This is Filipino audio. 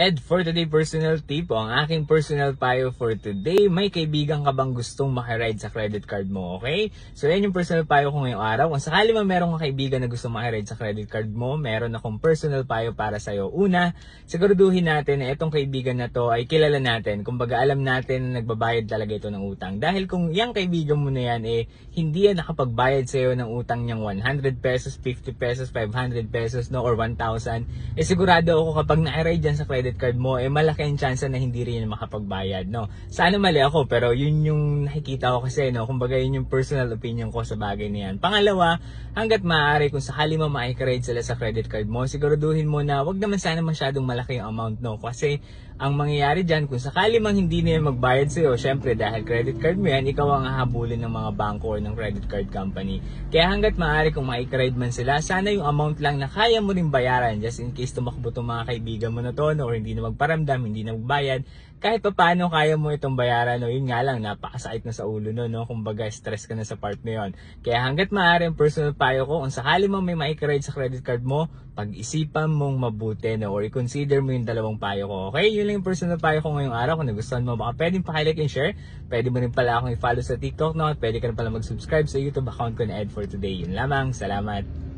Ed, for today personal tip, ang aking personal payo for today, may kaibigan ka bang gustong makiride sa credit card mo, okay? So yan yung personal payo ko ngayong araw. Kung sakali man meron kang kaibigan na gustong makiride sa credit card mo, meron akong personal payo para sa'yo. Una, siguraduhin natin na itong kaibigan na to ay kilala natin. Kumbaga alam natin na nagbabayad talaga ito ng utang. Dahil kung yung kaibigan mo na yan, hindi yan nakapagbayad sa'yo ng utang niyang 100 pesos, 50 pesos, 500 pesos, no, or 1,000, sigurado ako kapag nakiride dyan sa credit card mo, malaki ang chance na hindi rin yan makapagbayad, no. Sana mali ako, pero yun yung nakikita ko kasi, no. Kumbaga yun yung personal opinion ko sa bagay na yan. Pangalawa, hanggat maaari kung sakali mo makikiride sila sa credit card mo, siguraduhin mo na wag naman sana masyadong malaki yung amount, no. Kasi ang mangyayari dyan, kung sakali mang hindi na yan magbayad sa'yo, syempre dahil credit card mo yan, ikaw ang hahabulin ng mga bangko or ng credit card company. Kaya hanggat maaari kung makikiride man sila, sana yung amount lang na kaya mo rin bayaran, just in case tumakbo itong mga kaibigan mo na to, no, or hindi na magparamdam, hindi na magbayad, kahit pa paano kaya mo itong bayaran, no, yun nga lang, napakasakit na sa ulo, no, kumbaga stress ka na sa part na yun. Kaya hanggat maaari ang personal payo ko, kung sakali mo may makikiride sa credit card mo, pag-isipan mong mabuti, no, or i-consider mo yung dalawang payo ko, okay? Yun lang yung personal payo ko ngayong araw. Kung nagustuhan mo, baka pwedeng pakilike and share. Pwede mo rin pala akong i-follow sa TikTok, no, at pwede ka rin pala mag-subscribe sa YouTube account ko na Ed for Today. Yun lamang, salamat!